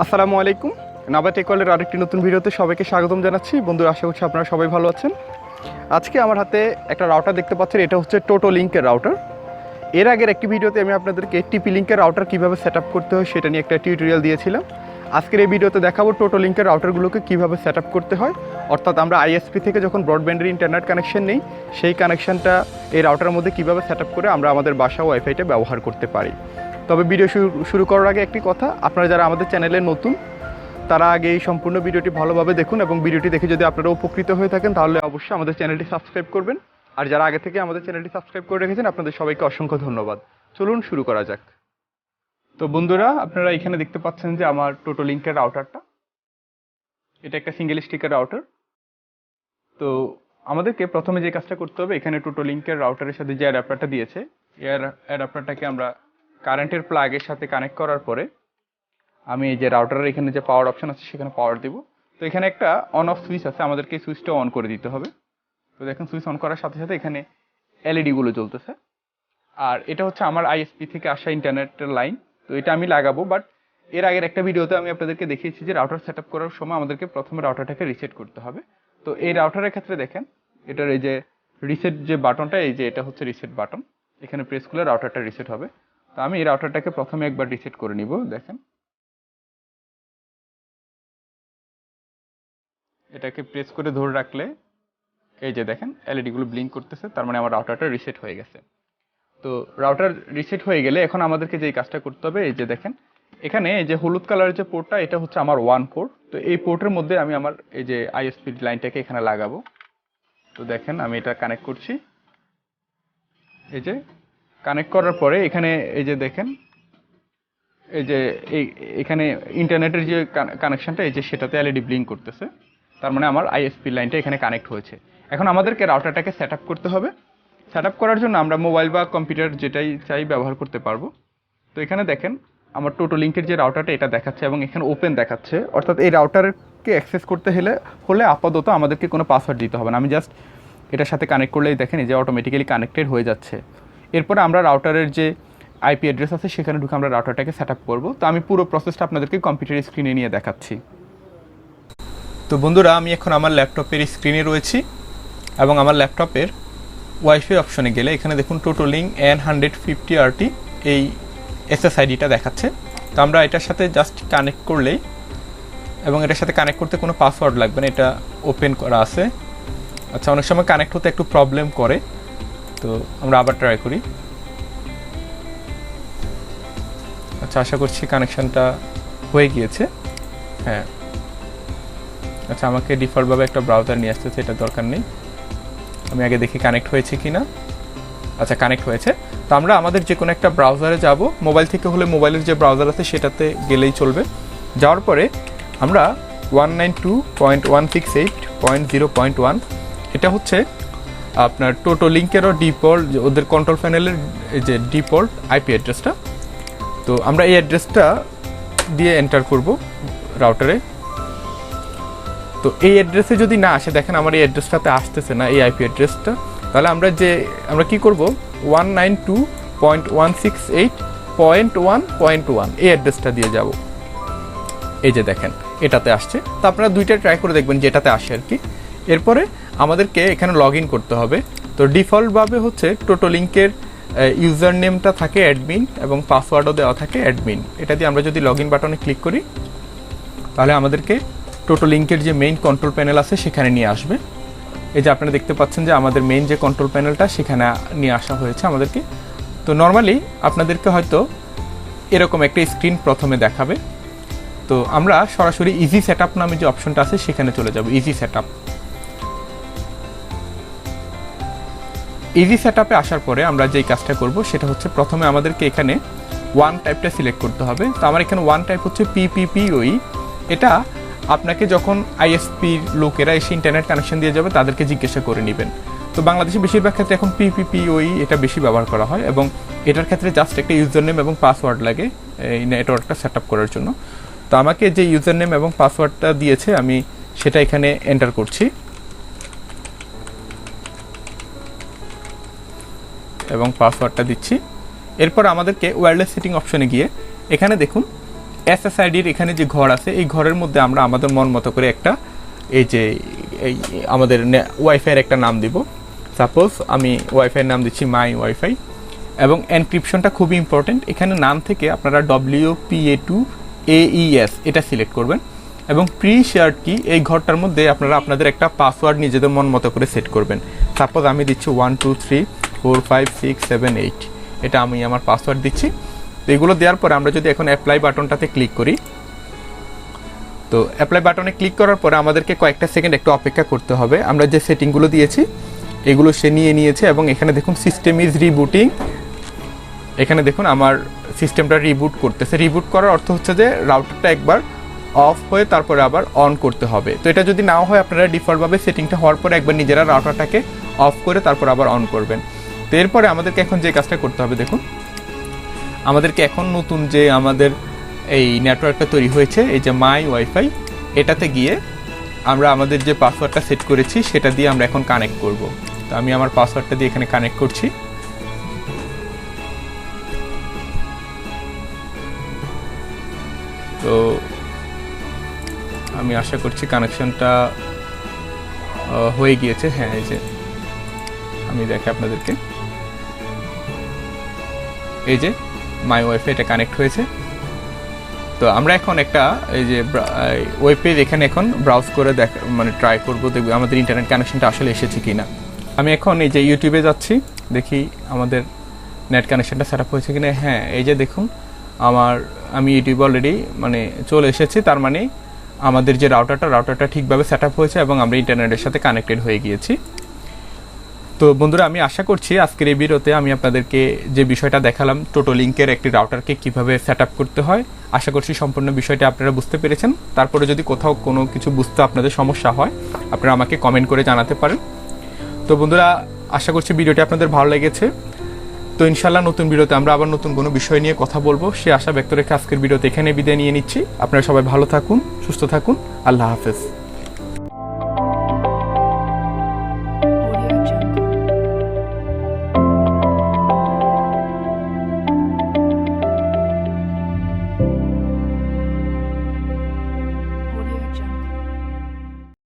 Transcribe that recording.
আসসালামু আলাইকুম। নাবা টেকওয়ালের আরেকটি নতুন ভিডিওতে সবাইকে স্বাগতম জানাচ্ছি। বন্ধুরা, আশা করছি আপনারা সবাই ভালো আছেন। আজকে আমার হাতে একটা রাউটার দেখতে পাচ্ছেন, এটা হচ্ছে TotoLink-এর রাউটার। এর আগের একটি ভিডিওতে আমি আপনাদেরকে TP-Link-এর রাউটার কীভাবে সেট আপ করতে হয় সেটা নিয়ে একটা টিউটোরিয়াল দিয়েছিলাম। আজকের এই ভিডিওতে দেখাবো TotoLink-এর রাউটারগুলোকে কীভাবে সেট আপ করতে হয়, অর্থাৎ আমরা আইএসপি থেকে যখন ব্রডব্যান্ডের ইন্টারনেট কানেকশন নেই, সেই কানেকশনটা এই রাউটারের মধ্যে কীভাবে সেট আপ করে আমরা আমাদের বাসা ওয়াইফাইটা ব্যবহার করতে পারি। তবে ভিডিও শুরু করার আগে একটি কথা, আপনারা যারা আমাদের চ্যানেলে নতুন তারা আগে এই সম্পূর্ণ ভিডিওটি ভালোভাবে দেখুন এবং ভিডিওটি দেখে যদি আপনারা উপকৃত হয়ে থাকেন তাহলে অবশ্যই আমাদের চ্যানেলটি সাবস্ক্রাইব করবেন। আর যারা আগে থেকে আমাদের চ্যানেলটি সাবস্ক্রাইব করে রেখেছেন আপনাদের সবাইকে অসংখ্য ধন্যবাদ। চলুন শুরু করা যাক। তো বন্ধুরা, আপনারা এখানে দেখতে পাচ্ছেন যে আমার TotoLink-এর রাউটারটা, এটা একটা সিঙ্গেল স্টিকার রাউটার। তো আমাদেরকে প্রথমে যে কাজটা করতে হবে, এখানে TotoLink-এর রাউটারের সাথে যে অ্যাডাপ্টারটা দিয়েছে, এই অ্যাডাপ্টারটাকে আমরা কারেন্টের প্লাগের সাথে কানেক্ট করার পরে আমি এই যে রাউটারের এখানে যে পাওয়ার অপশন আছে সেখানে পাওয়ার দেব। তো এখানে একটা অন অফ সুইচ আছে, আমাদেরকে এই সুইচটা অন করে দিতে হবে। তো দেখেন, সুইচ অন করার সাথে সাথে এখানে এলইডিগুলো জ্বলতেছে। আর এটা হচ্ছে আমার আইএসপি থেকে আসা ইন্টারনেটের লাইন। তো এটা আমি লাগাবো, বাট এর আগের একটা ভিডিওতে আমি আপনাদেরকে দেখিয়েছি যে রাউটার সেট আপ করার সময় আমাদেরকে প্রথমে রাউটারটাকে রিসেট করতে হবে। তো এই রাউটারের ক্ষেত্রে দেখেন, এটার এই যে রিসেট যে বাটনটা, এই যে এটা হচ্ছে রিসেট বাটন, এখানে প্রেস করলে রাউটারটা রিসেট হবে। তো আমি এই রাউটারটাকে প্রথমে একবার রিসেট করে নিব। দেখেন, এটাকে প্রেস করে ধরে রাখলে এই যে দেখেন এলইডিগুলো ব্লিঙ্ক করতেছে, তার মানে আমার রাউটারটা রিসেট হয়ে গেছে। তো রাউটার রিসেট হয়ে গেলে এখন আমাদেরকে যে কাজটা করতে হবে, এই যে দেখেন এখানে এই যে হলুদ কালারের যে পোর্টটা, এটা হচ্ছে আমার ওয়ান পোর্ট। তো এই পোর্টের মধ্যে আমি আমার এই যে আইএসপি লাইনটাকে এখানে লাগাবো। তো দেখেন আমি এটা কানেক্ট করছি। এই যে কানেক্ট করার পরে এখানে এই যে দেখেন এই যে এখানে ইন্টারনেটের যে কানেকশনটা, এই যে সেটাতে এলইডি ব্লিঙ্ক করতেছে, তার মানে আমার আইএসপি লাইনটা এখানে কানেক্ট হয়েছে। এখন আমাদেরকে রাউটারটাকে সেট আপ করতে হবে। সেট আপ করার জন্য আমরা মোবাইল বা কম্পিউটার যেটাই চাই ব্যবহার করতে পারবো। তো এখানে দেখেন আমার TotoLink-এর যে রাউটারটা এটা দেখাচ্ছে এবং এখানে ওপেন দেখাচ্ছে, অর্থাৎ এই রাউটারকে অ্যাক্সেস করতে হলে আপাতত আমাদেরকে কোনো পাসওয়ার্ড দিতে হবে না। আমি জাস্ট এটার সাথে কানেক্ট করলেই দেখেন এই যে অটোমেটিক্যালি কানেক্টেড হয়ে যাচ্ছে। এরপরে আমরা রাউটারের যে আইপি অ্যাড্রেস আছে সেখানে ঢুকে আমরা রাউটারটাকে সেট আপ করবো। তো আমি পুরো প্রসেসটা আপনাদেরকে কম্পিউটার স্ক্রিনে নিয়ে দেখাচ্ছি। তো বন্ধুরা, আমি এখন আমার ল্যাপটপের স্ক্রিনে রয়েছি এবং আমার ল্যাপটপের ওয়াইফাই অপশনে গেলে এখানে দেখুন TotoLink N150RT এই এসএসআইডিটা দেখাচ্ছে। তো আমরা এটার সাথে জাস্ট কানেক্ট করলেই, এবং এটার সাথে কানেক্ট করতে কোনো পাসওয়ার্ড লাগবে না, এটা ওপেন করা আছে। আচ্ছা, অনেক সময় কানেক্ট হতে একটু প্রবলেম করে, তো আমরা আবার ট্রাই করি। আচ্ছা, আশা করছি কানেকশানটা হয়ে গিয়েছে। হ্যাঁ, আচ্ছা, আমাকে ডিফল্টভাবে একটা ব্রাউজার নিয়ে আসতেছে, এটা দরকার নেই। আমি আগে দেখি কানেক্ট হয়েছে কি না। আচ্ছা, কানেক্ট হয়েছে। তো আমরা আমাদের যে কোনো একটা ব্রাউজারে যাব, মোবাইল থেকে হলে মোবাইলের যে ব্রাউজার আছে সেটাতে গেলেই চলবে। যাওয়ার পরে আমরা 192.168.0.1, এটা হচ্ছে আপনার TotoLink-এরও ডিফল্ট, ওদের কন্ট্রোল প্যানেলের যে ডিফল্ট আইপি অ্যাড্রেসটা। তো আমরা এই অ্যাড্রেসটা দিয়ে এন্টার করব রাউটারে। তো এই অ্যাড্রেসে যদি না আসে, দেখেন আমার এই অ্যাড্রেসটাতে আসতেছে না এই আইপি অ্যাড্রেসটা, তাহলে আমরা কি করব, 192.168.1.1 এই অ্যাড্রেসটা দিয়ে যাব। এই যে দেখেন এটাতে আসছে। তো আপনারা দুইটা ট্রাই করে দেখবেন যে এটাতে আসে আর কি। এরপরে আমাদেরকে এখানে লগ ইন করতে হবে। তো ডিফল্টভাবে হচ্ছে TotoLink-এর ইউজার নেমটা থাকে অ্যাডমিন এবং পাসওয়ার্ডও দেওয়া থাকে অ্যাডমিন। এটা দিয়ে আমরা যদি লগ ইন বাটনে ক্লিক করি তাহলে আমাদেরকে TotoLink-এর যে মেইন কন্ট্রোল প্যানেল আছে সেখানে নিয়ে আসবে। এই যে আপনারা দেখতে পাচ্ছেন যে আমাদের মেইন যে কন্ট্রোল প্যানেলটা সেখানে নিয়ে আসা হয়েছে আমাদেরকে। তো নর্মালি আপনাদেরকে হয়তো এরকম একটা স্ক্রিন প্রথমে দেখাবে। তো আমরা সরাসরি ইজি সেটআপ নামে যে অপশনটা আছে সেখানে চলে যাব। ইজি সেটআপ, ইজি সেটআপে আসার পরে আমরা যেই কাজটা করব সেটা হচ্ছে প্রথমে আমাদেরকে এখানে ওয়ান টাইপটা সিলেক্ট করতে হবে। তো আমার এখানে ওয়ান টাইপ হচ্ছে PPPoE। এটা আপনাকে যখন আইএসপির লোকেরা এসে ইন্টারনেট কানেকশন দিয়ে যাবে তাদেরকে জিজ্ঞাসা করে নেবেন। তো বাংলাদেশে বেশিরভাগ ক্ষেত্রে এখন PPPoE এটা বেশি ব্যবহার করা হয় এবং এটার ক্ষেত্রে জাস্ট একটা ইউজার নেম এবং পাসওয়ার্ড লাগে এই নেটওয়ার্কটা সেট আপ করার জন্য। তো আমাকে যে ইউজার নেম এবং পাসওয়ার্ডটা দিয়েছে আমি সেটা এখানে এন্টার করছি এবং পাসওয়ার্ডটা দিচ্ছি। এরপর আমাদেরকে ওয়্যারলেস সেটিং অপশনে গিয়ে এখানে দেখুন SSIDর এখানে যে ঘর আছে এই ঘরের মধ্যে আমরা আমাদের মন মতো করে একটা এই যে এই আমাদের ওয়াইফাইয়ের একটা নাম দিব। সাপোজ আমি ওয়াইফাইয়ের নাম দিচ্ছি মাই ওয়াইফাই, এবং এনক্রিপশনটা খুবই ইম্পর্টেন্ট। এখানে নাম থেকে আপনারা WPA2AES এটা সিলেক্ট করবেন, এবং প্রি শেয়ার্ড কি এই ঘরটার মধ্যে আপনারা আপনাদের একটা পাসওয়ার্ড নিজেদের মন মতো করে সেট করবেন। সাপোজ আমি দিচ্ছি 1 2 3 4 5 6 7 8, এটা আমি আমার পাসওয়ার্ড দিচ্ছি। তো এগুলো দেওয়ার পরে আমরা যদি এখন অ্যাপ্লাই বাটনটাতে ক্লিক করি, তো অ্যাপ্লাই বাটনে ক্লিক করার পরে আমাদেরকে কয়েকটা সেকেন্ড একটু অপেক্ষা করতে হবে। আমরা যে সেটিংগুলো দিয়েছি এগুলো সে নিয়ে নিয়েছে, এবং এখানে দেখুন সিস্টেম ইজ রিবুটিং। এখানে দেখুন আমার সিস্টেমটা রিবুট করতেছে। রিবুট করার অর্থ হচ্ছে যে রাউটারটা একবার অফ হয়ে তারপরে আবার অন করতে হবে। তো এটা যদি নাও হয় আপনারা ডিফল্টভাবে সেটিংটা হওয়ার পরে একবার নিজেরা রাউটারটাকে অফ করে তারপর আবার অন করবেন। তো এরপরে আমাদেরকে এখন যে কাজটা করতে হবে, দেখুন আমাদেরকে এখন নতুন যে আমাদের এই নেটওয়ার্কটা তৈরি হয়েছে এই যে মাই ওয়াইফাই, এটাতে গিয়ে আমরা আমাদের যে পাসওয়ার্ডটা সেট করেছি সেটা দিয়ে আমরা এখন কানেক্ট করব। তো আমি আমার পাসওয়ার্ডটা দিয়ে এখানে কানেক্ট করছি। তো আমি আশা করছি কানেকশনটা হয়ে গিয়েছে। হ্যাঁ, এই যে আমি দেখে আপনাদেরকে, এই যে মাই ওয়াইফাই এটা কানেক্ট হয়েছে। তো আমরা এখন একটা এই যে ওয়েব পেজ এখানে এখন ব্রাউজ করে মানে ট্রাই করবো, দেখব আমাদের ইন্টারনেট কানেকশনটা আসলে এসেছে কিনা। আমি এখন এই যে ইউটিউবে যাচ্ছি, দেখি আমাদের নেট কানেকশনটা সেট আপ হয়েছে কিনা। হ্যাঁ, এই যে দেখুন আমি ইউটিউবে অলরেডি মানে চলে এসেছি, তার মানে আমাদের যে রাউটারটা ঠিকভাবে সেট আপ হয়েছে এবং আমরা ইন্টারনেটের সাথে কানেক্টেড হয়ে গিয়েছি। তো বন্ধুরা, আমি আশা করছি আজকের এই ভিডিওতে আমি আপনাদেরকে যে বিষয়টা দেখালাম টোটোলিঙ্কের একটি রাউটারকে কিভাবে সেট আপ করতে হয়, আশা করছি সম্পূর্ণ বিষয়টা আপনারা বুঝতে পেরেছেন। তারপরে যদি কোথাও কোনো কিছু বুঝতে আপনাদের সমস্যা হয় আপনারা আমাকে কমেন্ট করে জানাতে পারেন। তো বন্ধুরা, আশা করছি ভিডিওটি আপনাদের ভালো লেগেছে। তো ইনশাল্লাহ নতুন ভিডিওতে আমরা আবার নতুন কোনো বিষয় নিয়ে কথা বলবো, সে আশা ব্যক্ত রেখে আজকের ভিডিওতে এখানে বিদায় নিয়ে নিচ্ছি। আপনারা সবাই ভালো থাকুন, সুস্থ থাকুন। আল্লাহ হাফেজ।